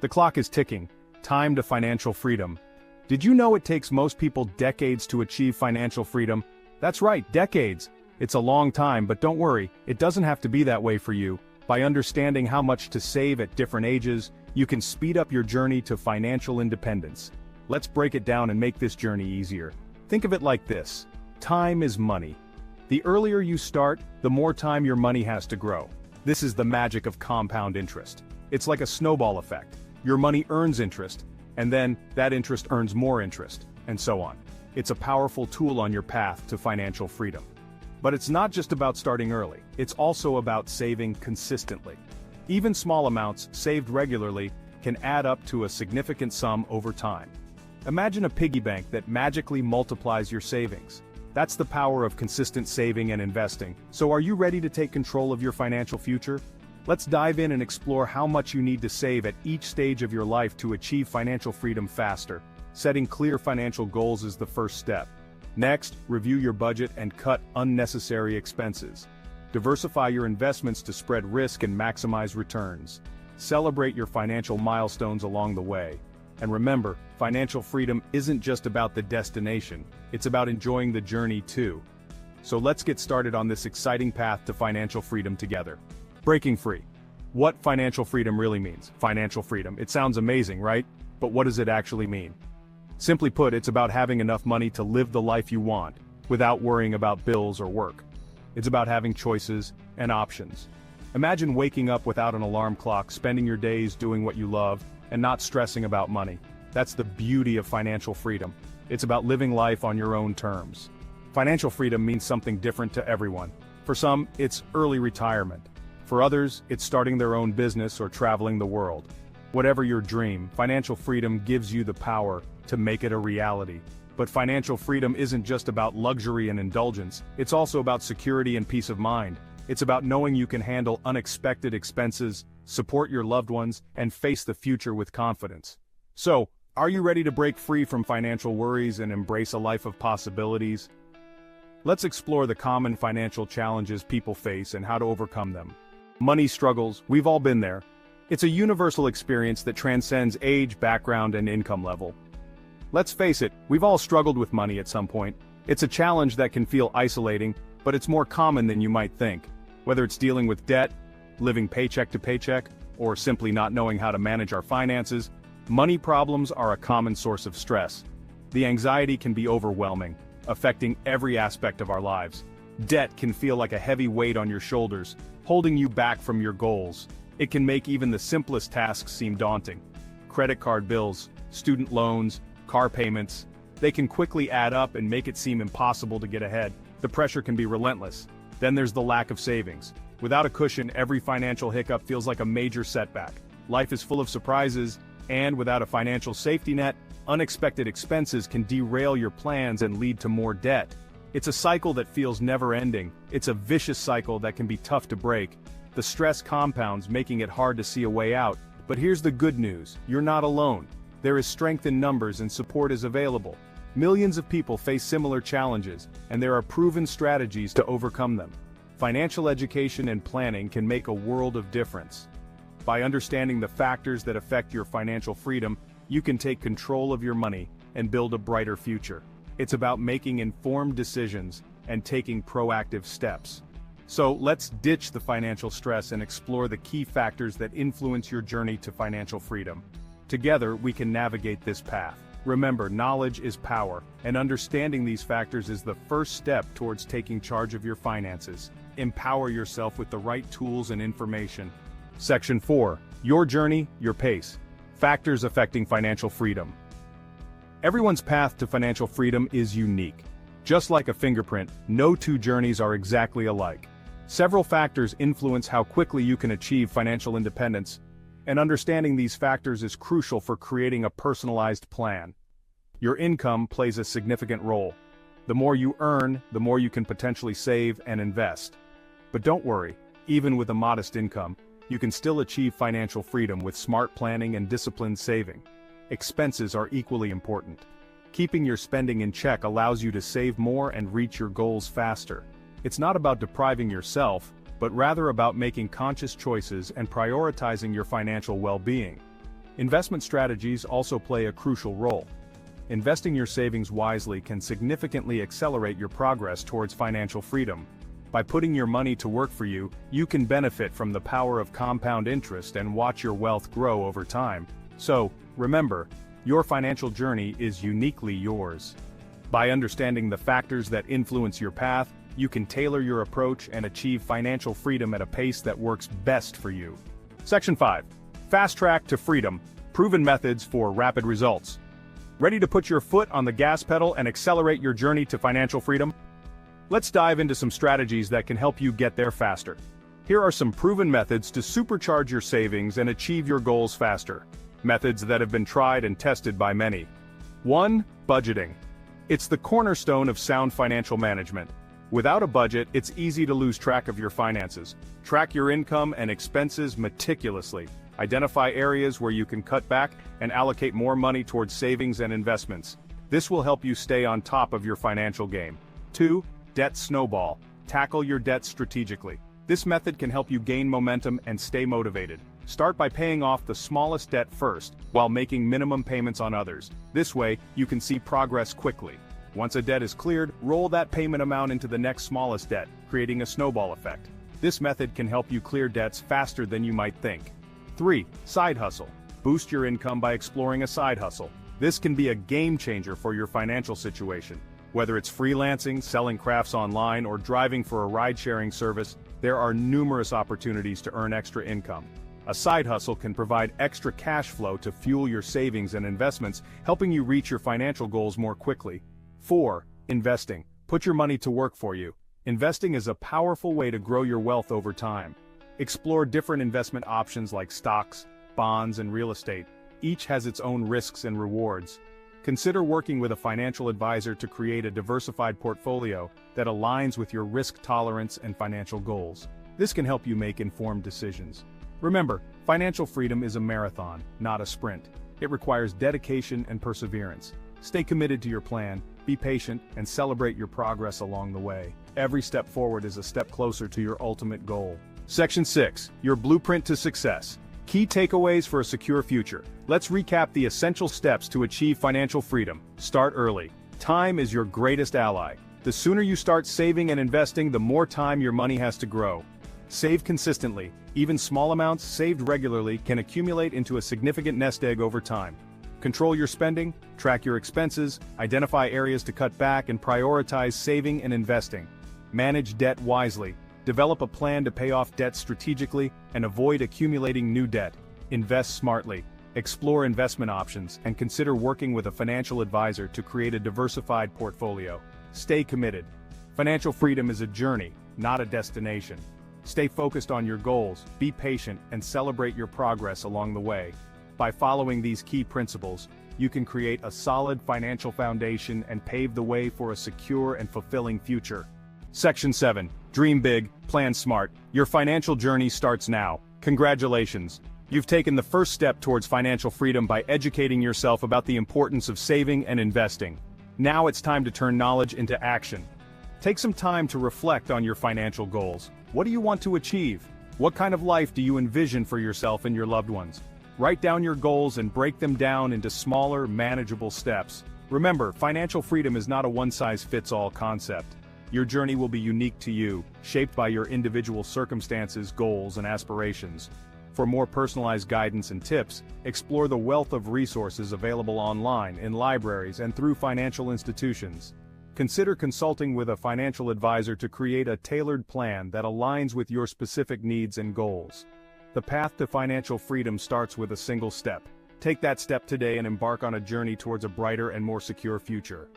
The clock is ticking. Time to financial freedom. Did you know it takes most people decades to achieve financial freedom? That's right, decades. It's a long time, but don't worry, it doesn't have to be that way for you. By understanding how much to save at different ages, you can speed up your journey to financial independence. Let's break it down and make this journey easier. Think of it like this. Time is money. The earlier you start, the more time your money has to grow. This is the magic of compound interest. It's like a snowball effect. Your money earns interest, and then that interest earns more interest, and so on. It's a powerful tool on your path to financial freedom. But it's not just about starting early, it's also about saving consistently. Even small amounts, saved regularly, can add up to a significant sum over time. Imagine a piggy bank that magically multiplies your savings. That's the power of consistent saving and investing. So are you ready to take control of your financial future? Let's dive in and explore how much you need to save at each stage of your life to achieve financial freedom faster. Setting clear financial goals is the first step. Next, review your budget and cut unnecessary expenses. Diversify your investments to spread risk and maximize returns. Celebrate your financial milestones along the way. And remember, financial freedom isn't just about the destination, it's about enjoying the journey too. So let's get started on this exciting path to financial freedom together. Breaking free. What financial freedom really means? Financial freedom. It sounds amazing, right? But what does it actually mean? Simply put, it's about having enough money to live the life you want, without worrying about bills or work. It's about having choices and options. Imagine waking up without an alarm clock, spending your days doing what you love, and not stressing about money. That's the beauty of financial freedom. It's about living life on your own terms. Financial freedom means something different to everyone. For some, it's early retirement. For others, it's starting their own business or traveling the world. Whatever your dream, financial freedom gives you the power to make it a reality. But financial freedom isn't just about luxury and indulgence, it's also about security and peace of mind. It's about knowing you can handle unexpected expenses, support your loved ones, and face the future with confidence. So, are you ready to break free from financial worries and embrace a life of possibilities? Let's explore the common financial challenges people face and how to overcome them. Money struggles, we've all been there. It's a universal experience that transcends age, background, and income level. Let's face it, we've all struggled with money at some point. It's a challenge that can feel isolating, but it's more common than you might think. Whether it's dealing with debt, living paycheck to paycheck, or simply not knowing how to manage our finances, money problems are a common source of stress. The anxiety can be overwhelming, affecting every aspect of our lives. Debt can feel like a heavy weight on your shoulders, holding you back from your goals. It can make even the simplest tasks seem daunting. Credit card bills, student loans, car payments, they can quickly add up and make it seem impossible to get ahead. The pressure can be relentless. Then there's the lack of savings. Without a cushion, every financial hiccup feels like a major setback. Life is full of surprises, and without a financial safety net, unexpected expenses can derail your plans and lead to more debt. It's a cycle that feels never-ending. It's a vicious cycle that can be tough to break. The stress compounds, making it hard to see a way out. But here's the good news, you're not alone. There is strength in numbers and support is available. Millions of people face similar challenges, and there are proven strategies to overcome them. Financial education and planning can make a world of difference. By understanding the factors that affect your financial freedom, you can take control of your money and build a brighter future. It's about making informed decisions and taking proactive steps. So let's ditch the financial stress and explore the key factors that influence your journey to financial freedom. Together, we can navigate this path. Remember, knowledge is power, and understanding these factors is the first step towards taking charge of your finances. Empower yourself with the right tools and information. Section 4. Your journey, your pace. Factors affecting financial freedom. Everyone's path to financial freedom is unique. Just like a fingerprint, no two journeys are exactly alike. Several factors influence how quickly you can achieve financial independence, and understanding these factors is crucial for creating a personalized plan. Your income plays a significant role. The more you earn, the more you can potentially save and invest. But don't worry, even with a modest income, you can still achieve financial freedom with smart planning and disciplined saving. Expenses are equally important. Keeping your spending in check allows you to save more and reach your goals faster. It's not about depriving yourself, but rather about making conscious choices and prioritizing your financial well-being. Investment strategies also play a crucial role. Investing your savings wisely can significantly accelerate your progress towards financial freedom. By putting your money to work for you, you can benefit from the power of compound interest and watch your wealth grow over time. So, remember, your financial journey is uniquely yours. By understanding the factors that influence your path, you can tailor your approach and achieve financial freedom at a pace that works best for you. Section 5. Fast Track to Freedom, Proven Methods for Rapid Results. Ready to put your foot on the gas pedal and accelerate your journey to financial freedom? Let's dive into some strategies that can help you get there faster. Here are some proven methods to supercharge your savings and achieve your goals faster. Methods that have been tried and tested by many. 1. Budgeting. It's the cornerstone of sound financial management. Without a budget, it's easy to lose track of your finances. Track your income and expenses meticulously. Identify areas where you can cut back and allocate more money towards savings and investments. This will help you stay on top of your financial game. 2. Debt snowball. Tackle your debts strategically. This method can help you gain momentum and stay motivated. Start by paying off the smallest debt first, while making minimum payments on others. This way, you can see progress quickly. Once a debt is cleared, roll that payment amount into the next smallest debt, creating a snowball effect. This method can help you clear debts faster than you might think. 3. Side hustle. Boost your income by exploring a side hustle. This can be a game changer for your financial situation. Whether it's freelancing, selling crafts online, or driving for a ride-sharing service, there are numerous opportunities to earn extra income. A side hustle can provide extra cash flow to fuel your savings and investments, helping you reach your financial goals more quickly. 4. Investing. Put your money to work for you. Investing is a powerful way to grow your wealth over time. Explore different investment options like stocks, bonds, and real estate. Each has its own risks and rewards. Consider working with a financial advisor to create a diversified portfolio that aligns with your risk tolerance and financial goals. This can help you make informed decisions. Remember, financial freedom is a marathon, not a sprint. It requires dedication and perseverance. Stay committed to your plan, be patient, and celebrate your progress along the way. Every step forward is a step closer to your ultimate goal. Section 6. Your Blueprint to Success. Key takeaways for a secure future. Let's recap the essential steps to achieve financial freedom. Start early. Time is your greatest ally. The sooner you start saving and investing, the more time your money has to grow. Save consistently. Even small amounts saved regularly can accumulate into a significant nest egg over time. Control your spending, track your expenses, identify areas to cut back, and prioritize saving and investing. Manage debt wisely. Develop a plan to pay off debt strategically and avoid accumulating new debt. Invest smartly. Explore investment options and consider working with a financial advisor to create a diversified portfolio. Stay committed. Financial freedom is a journey, not a destination. Stay focused on your goals, be patient, and celebrate your progress along the way. By following these key principles, you can create a solid financial foundation and pave the way for a secure and fulfilling future. Section 7. Dream big, plan smart. Your financial journey starts now. Congratulations! You've taken the first step towards financial freedom by educating yourself about the importance of saving and investing. Now it's time to turn knowledge into action. Take some time to reflect on your financial goals. What do you want to achieve? What kind of life do you envision for yourself and your loved ones? Write down your goals and break them down into smaller, manageable steps. Remember, financial freedom is not a one-size-fits-all concept. Your journey will be unique to you, shaped by your individual circumstances, goals, and aspirations. For more personalized guidance and tips, explore the wealth of resources available online, in libraries, and through financial institutions. Consider consulting with a financial advisor to create a tailored plan that aligns with your specific needs and goals. The path to financial freedom starts with a single step. Take that step today and embark on a journey towards a brighter and more secure future.